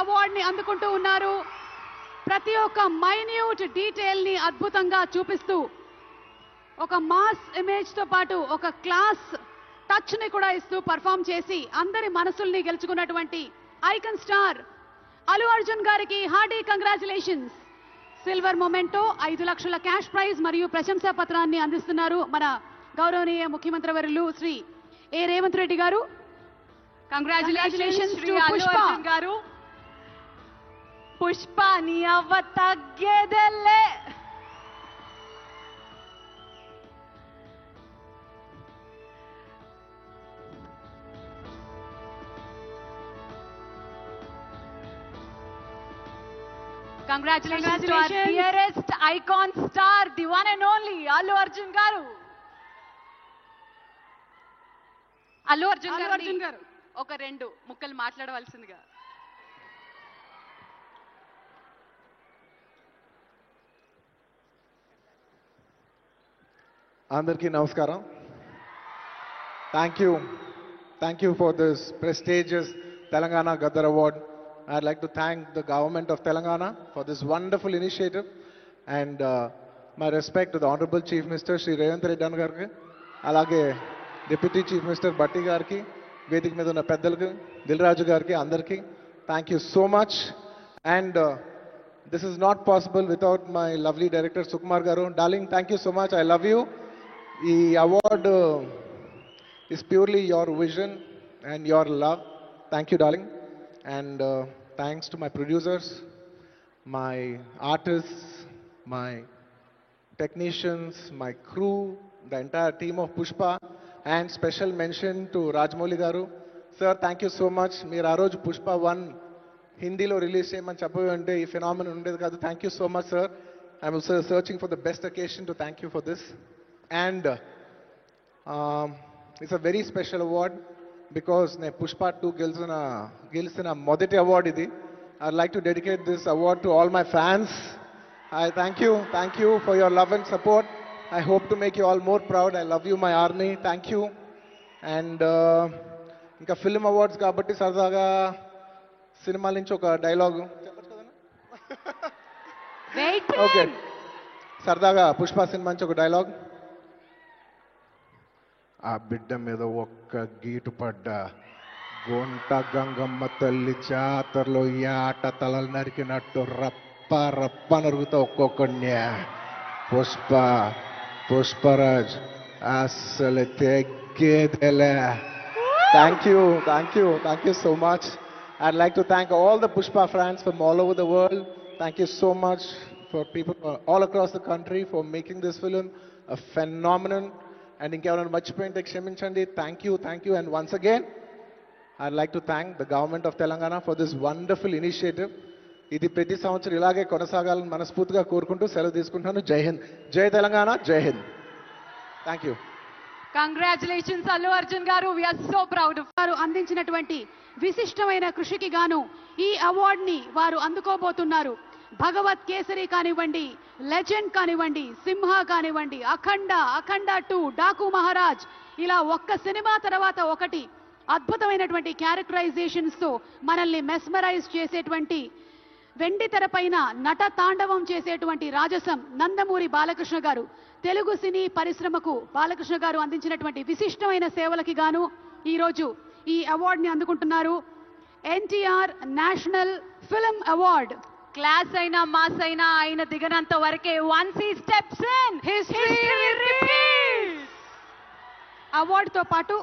అవార్డుని అందుకుంటూ ఉన్నారు. ప్రతి ఒక్క మైన్యూట్ డీటెయిల్ ని అద్భుతంగా చూపిస్తూ ఒక మాస్ ఇమేజ్ తో పాటు ఒక క్లాస్ టచ్ ని కూడా ఇస్తూ పర్ఫామ్ చేసి అందరి మనసుల్ని గెలుచుకున్నటువంటి ఐకన్ స్టార్ అల్లు అర్జున్ గారికి హార్డీ కంగ్రాచులేషన్స్. సిల్వర్ మొమెంటో 5 లక్షల క్యాష్ ప్రైజ్ మరియు ప్రశంసా పత్రాన్ని అందిస్తున్నారు మన గౌరవనీయ ముఖ్యమంత్రి వర్యులు శ్రీ ఏ రేవంత్ రెడ్డి గారు. కంగ్రాచులేషన్స్ టు పుష్ప గారు. పుష్ప నీ అవ్వ తగ్గేదెల్లే. Congratulations to our dearest icon star, the one and only Allu Arjun garu. Allu Arjun garu ఒక 2 ముక్కలు మాట్లాడవలసిందిగా. అందరికీ నమస్కారం. Thank you for this prestigious Telangana Gaddar Award. I'd like to thank the government of Telangana for this wonderful initiative, and my respect to the Honorable Chief Minister Shri Revanth Reddy Garki, alage Deputy Chief Minister Batti Garki, Vedik మీద ఉన్న పెద్దలకు, దిల్రాజు గారికి, అందరికీ thank you so much. And this is not possible without my lovely director Sukumar garu. Darling, thank you so much. I love you. The award is purely your vision and your love. Thank you, darling. And thanks to my producers, my artists, my technicians, my crew, the entire team of Pushpa, and special mention to Rajamouli garu. Sir, thank you so much. Meer aa roju Pushpa 1 Hindi lo release cheyamani cheppavante ee phenomenon undedi kaadu. Thank you so much, sir. I'm also searching for the best occasion to thank you for this. And it's a very special award because ne Pushpa 2 గెలిచిన మొదటి award ఇది. I'd like to dedicate this award to all my fans. I thank you for your love and support. I hope to make you all more proud. I love you, my army. Thank you. And ఇంకా film awards కాబట్టి సరదాగా సినిమాల నుంచి ఒక dialogue okay, సరదాగా Pushpa cinema నుంచి ఒక dialogue. ఆ బిడ్డ మీద ఒక్క గీటు పడ్డా గొంట గంగమ్మ తల్లి జాతరలో ఈ ఆట తలలు నరికినట్టు రప్ప రప్ప నరుగుతా ఒక్కొక్కడిని. పుష్పరాజ్ అసలు తెగ్గేదేలే. Thank you so much. I'd like to thank all the Pushpa fans from all over the world. Thank you so much for people all across the country for making this film a phenomenon. And ఇంకెవరైనా మర్చిపోయింటే క్షమించండి. Thank you. And once again, I'd like to thank the government of Telangana for this wonderful initiative. ఇది ప్రతి సంవత్సరం ఇలాగే కొనసాగాలని మనస్ఫూర్తిగా కోరుకుంటూ సెలవు తీసుకుంటున్నాను. జై Hind, Jai Telangana, Jai Hind. Thank you. Congratulations Allu Arjun గారు. We are so proud. వారు అందించినటువంటి విశిష్టమైన కృషికి గాను ఈ అవార్డ్ ని వారు అందుకోబోతున్నారు. భగవత్ కేసరి కానివ్వండి, లెజెండ్ కానివ్వండి, సింహ కానివ్వండి, అఖండ 2, డాకు మహారాజ్, ఇలా ఒక్క సినిమా తర్వాత ఒకటి అద్భుతమైనటువంటి క్యారెక్టరైజేషన్స్ తో మనల్ని మెస్మరైజ్ చేసేటువంటి, వెండి తెరపైన నట తాండవం చేసేటువంటి రాజసం నందమూరి బాలకృష్ణ గారు. తెలుగు సినీ పరిశ్రమకు బాలకృష్ణ గారు అందించినటువంటి విశిష్టమైన సేవలకి గాను ఈరోజు ఈ అవార్డ్ ని అందుకుంటున్నారు. NTR national film award. Class అయినా మాస్ అయినా ఆయన దిగనంత వరకే once he steps in history will repeat. Award తో పాటు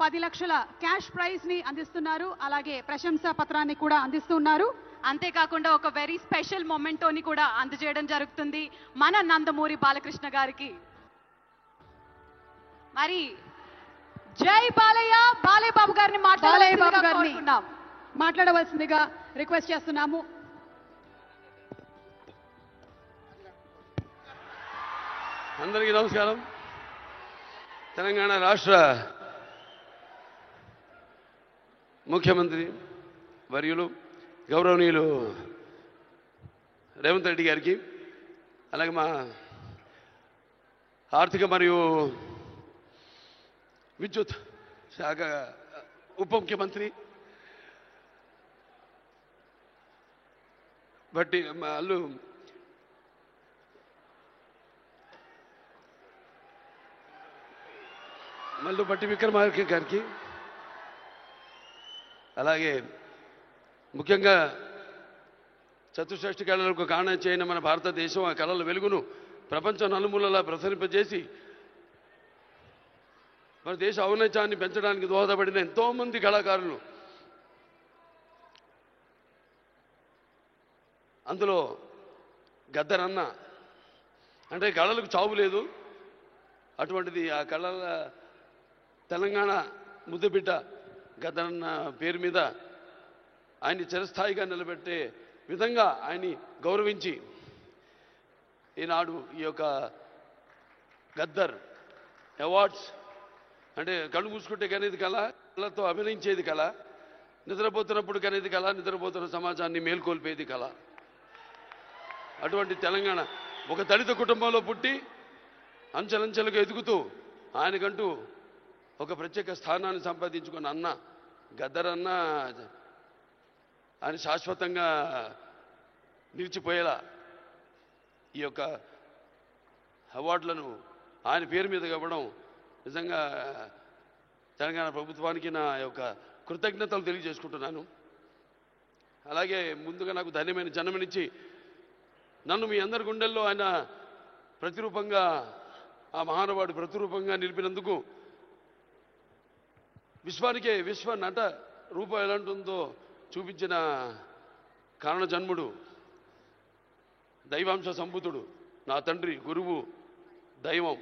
10 లక్షల క్యాష్ ప్రైజ్ ని అందిస్తున్నారు. అలాగే ప్రశంసా పత్రాన్ని కూడా అందిస్తున్నారు. అంతేకాకుండా ఒక వెరీ స్పెషల్ మొమెంటోని కూడా అందజేయడం జరుగుతుంది మన నందమూరి బాలకృష్ణ గారికి. మరి జై బాలయ్య, బాలయ్య బాబు గారిని మాట్లాడవలసిందిగా రిక్వెస్ట్ చేస్తున్నాము. అందరికీ నమస్కారం. తెలంగాణ రాష్ట్ర ముఖ్యమంత్రి వర్యులు గౌరవనీయులు రేవంత్ రెడ్డి గారికి, అలాగే మా ఆర్థిక మరియు బట్టి అల్లు మల్లు బట్టి విక్రమార్క గారికి, అలాగే ముఖ్యంగా చతుశ్రేష్ఠ కళలకు కారణ చేయని మన భారతదేశం ఆ కళల వెలుగును ప్రపంచం నలుమూలలా ప్రసరింపజేసి మన దేశ ఔన్నత్యాన్ని పెంచడానికి దోహదపడిన ఎంతోమంది కళాకారులు, అందులో గద్దరన్న అంటే కళలకు చావు లేదు. అటువంటిది ఆ కళల తెలంగాణ ముద్దుబిడ్డ గద్దరన్న పేరు మీద ఆయన్ని చిరస్థాయిగా నిలబెట్టే విధంగా ఆయన్ని గౌరవించి ఈనాడు ఈ యొక్క గద్దర్ అవార్డ్స్ అంటే కళ్ళు మూసుకుంటే కనేది కళ, కళతో అభినయించేది కళ, నిద్రపోతున్నప్పుడు కనేది కళ, నిద్రపోతున్న సమాజాన్ని మేల్కొల్పేది కళ. అటువంటి తెలంగాణ ఒక దళిత కుటుంబంలో పుట్టి అంచెలంచెలుగా ఎదుగుతూ ఆయనకంటూ ఒక ప్రత్యేక స్థానాన్ని సంపాదించుకున్న అన్న గద్దరన్న ఆయన శాశ్వతంగా నిలిచిపోయేలా ఈ యొక్క అవార్డులను ఆయన పేరు మీద ఇవ్వడం నిజంగా తెలంగాణ ప్రభుత్వానికి నా యొక్క కృతజ్ఞతలు తెలియజేసుకుంటున్నాను. అలాగే ముందుగా నాకు ధన్యమైన జన్మనిచ్చి నన్ను మీ అందరి గుండెల్లో ఆయన ప్రతిరూపంగా, ఆ మహానుభావుడు ప్రతిరూపంగా నిలిపినందుకు, విశ్వానికే విశ్వ నట రూపం ఎలాంటి ఉందో చూపించిన కారణ జన్ముడు, దైవాంశ సంభూతుడు, నా తండ్రి, గురువు, దైవం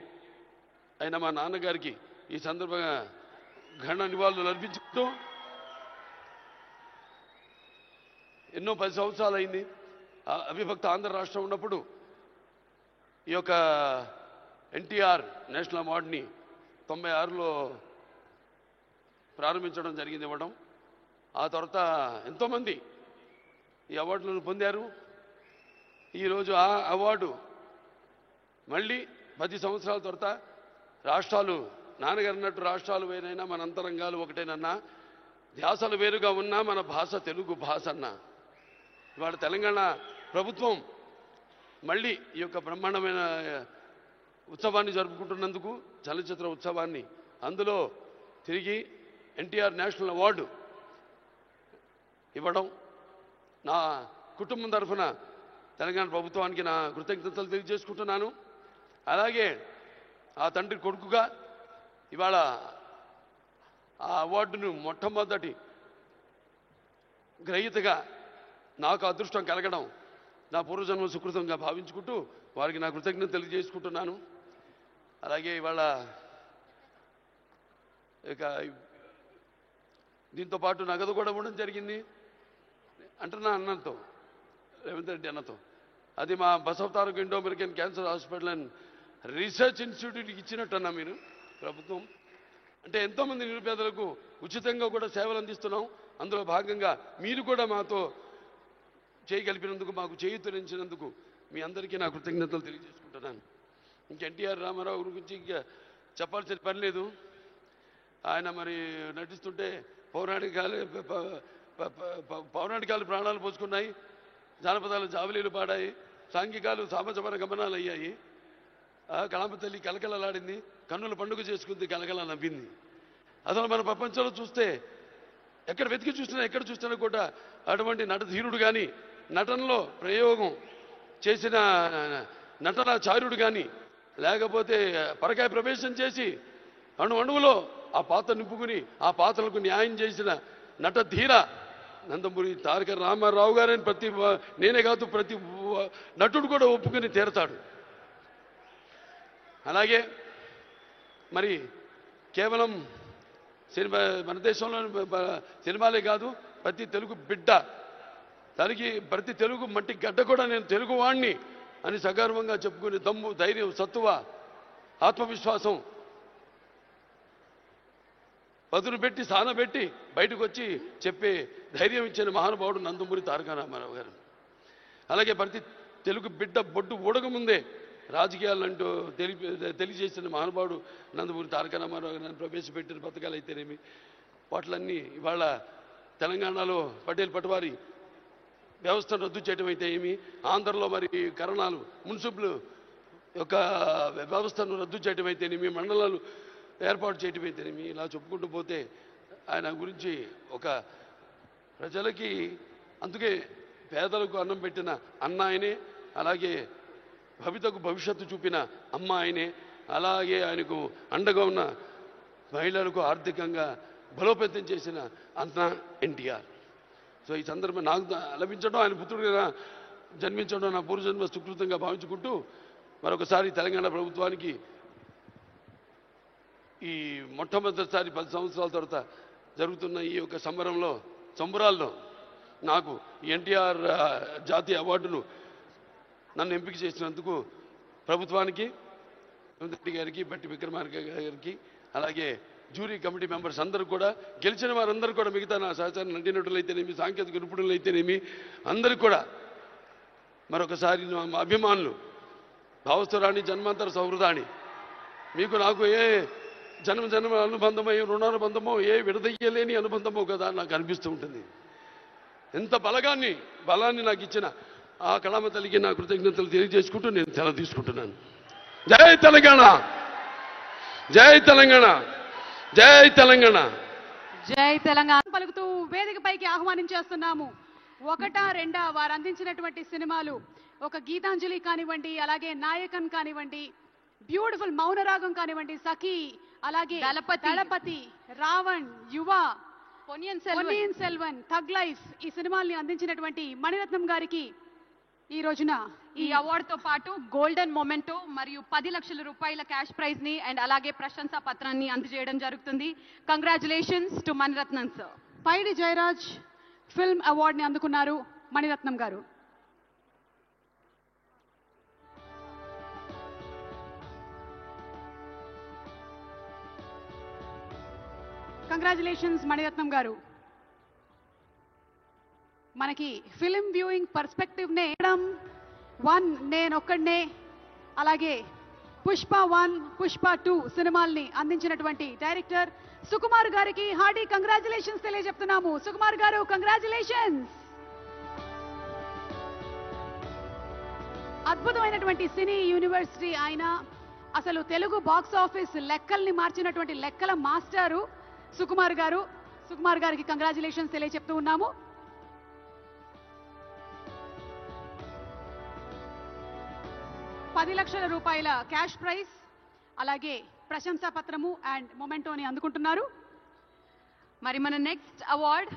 అయిన మా నాన్నగారికి ఈ సందర్భంగా ఘన నివాళులు అర్పించుకుంటూ, ఎన్నో 10 సంవత్సరాలు అయింది అవిభక్త ఆంధ్ర రాష్ట్రం ఉన్నప్పుడు ఈ యొక్క ఎన్టీఆర్ నేషనల్ అవార్డుని 96లో ప్రారంభించడం జరిగింది, ఇవ్వడం. ఆ తర్వాత ఎంతోమంది ఈ అవార్డులను పొందారు. ఈరోజు ఆ అవార్డు మళ్ళీ 10 సంవత్సరాల తర్వాత రాష్ట్రాలు, నాన్నగారు అన్నట్టు రాష్ట్రాలు వేరైనా మన అంతరంగాలు ఒకటేనన్నా, ధ్యాసలు వేరుగా ఉన్నా మన భాష తెలుగు భాష అన్నా. ఇవాళ తెలంగాణ ప్రభుత్వం మళ్ళీ ఈ యొక్క బ్రహ్మాండమైన ఉత్సవాన్ని జరుపుకుంటున్నందుకు, చలనచిత్ర ఉత్సవాన్ని, అందులో తిరిగి ఎన్టీఆర్ నేషనల్ అవార్డు ఇవ్వడం నా కుటుంబం తరఫున తెలంగాణ ప్రభుత్వానికి నా కృతజ్ఞతలు తెలియజేసుకుంటున్నాను. అలాగే ఆ తండ్రి కొడుకుగా ఇవాళ ఆ అవార్డును మొట్టమొదటి గ్రహీతగా నాకు అదృష్టం కలగడం నా పూర్వజన్మ సుకృతంగా భావించుకుంటూ వారికి నా కృతజ్ఞత తెలియజేసుకుంటున్నాను. అలాగే ఇవాళ ఇక దీంతో పాటు నగదు కూడా ఇవ్వడం జరిగింది అంటున్నా అన్నతో, రేవంత్ రెడ్డి అన్నతో. అది మా Basavataraka Indo American cancer hospital and research ఇన్స్టిట్యూట్కి ఇచ్చినట్టన్నా మీరు ప్రభుత్వం. అంటే ఎంతోమంది నిరుపేదలకు ఉచితంగా కూడా సేవలు అందిస్తున్నాం. అందులో భాగంగా మీరు కూడా మాతో చేయగలిపినందుకు, మాకు చేయూతనిచ్చినందుకు మీ అందరికీ నా కృతజ్ఞతలు తెలియజేసుకుంటున్నాను. ఇంక ఎన్టీఆర్ రామారావు గురించి ఇంకా చెప్పాల్సిన పని లేదు. ఆయన మరి నటిస్తుంటే పౌరాణికాలు ప్రాణాలు పోసుకున్నాయి, జానపదాలు జావలీలు పాడాయి, సాంఘికాలు సామజపర గమనాలు అయ్యాయి. కళామ తల్లి కలకలలాడింది, కన్నుల పండుగ చేసుకుంది, కలకల నవ్వింది. అసలు మన ప్రపంచంలో చూస్తే ఎక్కడ వెతికి చూసినా, ఎక్కడ చూసినా కూడా అటువంటి నటధీరుడు కానీ, నటనలో ప్రయోగం చేసిన నటనాచార్యుడు కానీ, లేకపోతే పరకాయ ప్రవేశం చేసి అణువులో ఆ పాత్ర నింపుకుని ఆ పాత్రలకు న్యాయం చేసిన నటధీర నందమూరి తారక రామారావు గారని నేనే కాదు ప్రతి నటుడు కూడా ఒప్పుకుని తీరతాడు. అలాగే మరి కేవలం సినిమా, మన దేశంలో సినిమాలే కాదు, ప్రతి తెలుగు బిడ్డ, ప్రతి తెలుగు మట్టి గడ్డ కూడా నేను తెలుగువాణ్ణి అని సగర్వంగా చెప్పుకునే దమ్ము, ధైర్యం, సత్తువ, ఆత్మవిశ్వాసం పదును పెట్టి సానబెట్టి బయటకు వచ్చి చెప్పే ధైర్యం ఇచ్చిన మహానుభావుడు నందమూరి తారక రామారావు గారు. అలాగే ప్రతి తెలుగు బిడ్డ బొడ్డు ఊడకముందే రాజకీయాలంటూ తెలియజేసిన మహానుభావుడు నందమూరి తారక రామారావు గారిని ప్రవేశపెట్టిన పథకాలు అయితేనేమి, వాటిలన్నీ ఇవాళ తెలంగాణలో పటేల్ పటవారి వ్యవస్థను రద్దు చేయడం అయితే ఏమి, ఆంధ్రలో మరి కరణాలు మున్సిపల్ యొక్క వ్యవస్థను రద్దు చేయడం అయితేనేమి, మండలాలు ఏర్పాటు చేయడం అయితేనేమి, ఇలా చెప్పుకుంటూ పోతే ఆయన గురించి ఒక ప్రజలకి, అందుకే పేదలకు అన్నం పెట్టిన అన్న ఆయనే, అలాగే భవితకు భవిష్యత్తు చూపిన అమ్మ ఆయనే, అలాగే ఆయనకు అండగా ఉన్న మహిళలకు ఆర్థికంగా బలోపేతం చేసిన అన్న ఎన్టీఆర్. సో ఈ సందర్భం నాకు లభించడం, ఆయన పుత్రుడిగా జన్మించడం నా పూర్వజన్మ సుకృతంగా భావించుకుంటూ మరొకసారి తెలంగాణ ప్రభుత్వానికి ఈ మొట్టమొదటిసారి 10 సంవత్సరాల తర్వాత జరుగుతున్న ఈ యొక్క సంబరాల్లో నాకు ఎన్టీఆర్ జాతీయ అవార్డును నన్ను ఎంపిక చేసినందుకు ప్రభుత్వానికి, రెడ్డి గారికి, బట్టి విక్రమార్క గారికి, అలాగే జ్యూరీ కమిటీ మెంబర్స్ అందరూ కూడా, గెలిచిన వారందరూ కూడా, మిగతా నా సహచార నటీనటులైతేనేమి, సాంకేతిక నిపుణులైతేనేమి, అందరికీ కూడా మరొకసారి మా అభిమానులు, భావస్థురాణి జన్మాంతర సౌహృదాన్ని, మీకు నాకు ఏ జన్మ అనుబంధమో, ఏ రుణానుబంధమో, ఏ విడదయ్యలేని అనుబంధమో కదా నాకు అనిపిస్తూ ఉంటుంది. ఎంత బలాన్ని నాకు ఇచ్చిన ఆ కళామ తల్లికి నా కృతజ్ఞతలు తెలియజేసుకుంటూ నేను సెలవు తీసుకుంటున్నాను. జై తెలంగాణ, జై తెలంగాణ, జై తెలంగాణ. జై తెలంగాణ పలుకుతూ వేదికపైకి ఆహ్వానించేస్తున్నాము. ఒకటా రెండా వారు అందించినటువంటి సినిమాలు, ఒక గీతాంజలి కానివ్వండి, అలాగే నాయకన్ కానివ్వండి, బ్యూటిఫుల్ మౌనరాగం కానివ్వండి, సఖీ, అలాగే దళపతి, రావణ్, యువ, పొన్నియిన్ సెల్వన్, థగ్ లైఫ్, ఈ సినిమాల్ని అందించినటువంటి మణిరత్నం గారికి ఈ రోజున ఈ అవార్డుతో పాటు గోల్డెన్ మొమెంటో మరియు 10 లక్షల రూపాయల క్యాష్ ప్రైజ్ ని అండ్ అలాగే ప్రశంసా పత్రాన్ని అందజేయడం జరుగుతుంది. Congratulations to Mani Ratnam sir. Paidi Jayaraj film అవార్డుని అందుకున్నారు మణిరత్నం గారు. కంగ్రాచులేషన్స్ మణిరత్నం గారు. మనకి ఫిల్మ్ వ్యూయింగ్ పర్స్పెక్టివ్ నే 1 నేనొక్కడే, అలాగే పుష్ప 1, పుష్ప 2 సినిమాల్ని అందించినటువంటి డైరెక్టర్ సుకుమార్ గారికి హార్డీ కంగ్రాచులేషన్స్ తెలియజెప్తున్నాము. సుకుమార్ గారు, కంగ్రాచులేషన్స్. అద్భుతమైనటువంటి సినీ యూనివర్సిటీ ఆయన, అసలు తెలుగు బాక్స్ ఆఫీస్ లెక్కల్ని మార్చినటువంటి లెక్కల మాస్టారు సుకుమార్ గారు. సుకుమార్ గారికి కంగ్రాచులేషన్స్ తెలియజెప్తూ ఉన్నాము. ₹10 లక్షల క్యాష్ ప్రైజ్, అలాగే ప్రశంసా పత్రము అండ్ మొమెంటోని అందుకుంటున్నారు. మరి మన next award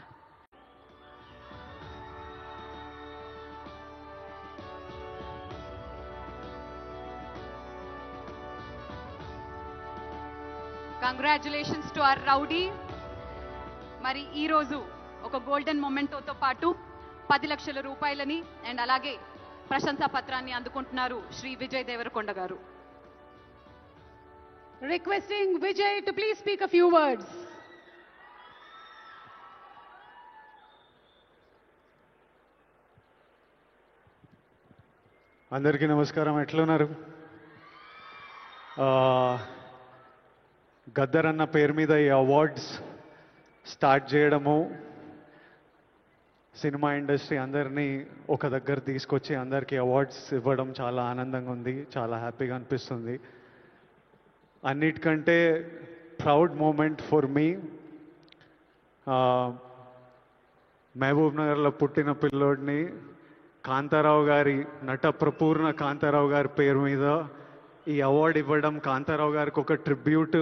congratulations to our rowdy. మరి ఈరోజు ఒక గోల్డెన్ మొమెంటోతో పాటు 10 లక్షల రూపాయలని అండ్ అలాగే ప్రశంసా పత్రాన్ని అందుకుంటున్నారు శ్రీ విజయ్ దేవరకొండ గారు. Requesting Vijay to please speak a few words. అందరికీ నమస్కారం. ఎట్లున్నారు? గద్దర్ అన్న పేరు మీద ఈ అవార్డ్స్ స్టార్ట్ చేయడము, సినిమా ఇండస్ట్రీ అందరినీ ఒక దగ్గర తీసుకొచ్చి అందరికీ అవార్డ్స్ ఇవ్వడం చాలా ఆనందంగా ఉంది, చాలా హ్యాపీగా అనిపిస్తుంది. అన్నిటికంటే ప్రౌడ్ మూమెంట్ ఫర్ మీ, మహబూబ్ నగర్లో పుట్టిన పిల్లోడిని కాంతారావు గారి, నట ప్రపూర్ణ కాంతారావు గారి పేరు మీద ఈ అవార్డు ఇవ్వడం కాంతారావు గారికి ఒక ట్రిబ్యూట్.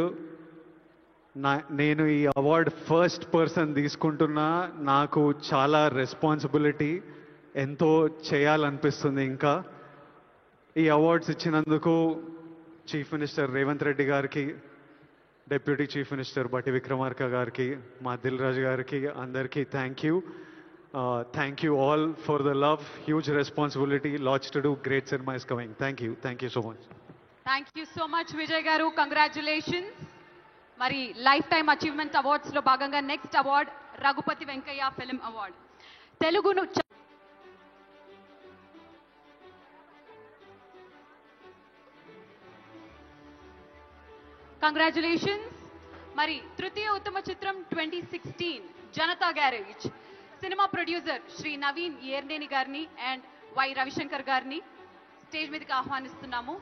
నేను ఈ అవార్డు ఫస్ట్ పర్సన్ తీసుకుంటున్నా. నాకు చాలా రెస్పాన్సిబిలిటీ, ఎంతో చేయాలనిపిస్తుంది. ఇంకా ఈ అవార్డ్స్ ఇచ్చినందుకు చీఫ్ మినిస్టర్ రేవంత్ రెడ్డి గారికి, డిప్యూటీ చీఫ్ మినిస్టర్ బట్టి విక్రమార్క గారికి, మా దిల్ రాజు గారికి, అందరికీ thank you. Thank you all for the love. Huge responsibility, lots to do. Great cinema is coming. Thank you so much. Thank you so much Vijay garu, congratulations. మరి life time achievement awards లో భాగంగా next award Raghupathi Venkaiah film award. తెలుగును congratulations. మరి తృతీయ ఉత్తమ చిత్రం 2016 Janatha garage, cinema producer Shri Naveen Yerneni గారిని and why Ravishankar గారిని స్టేజ్ మీదకి ఆహ్వానిస్తున్నాము.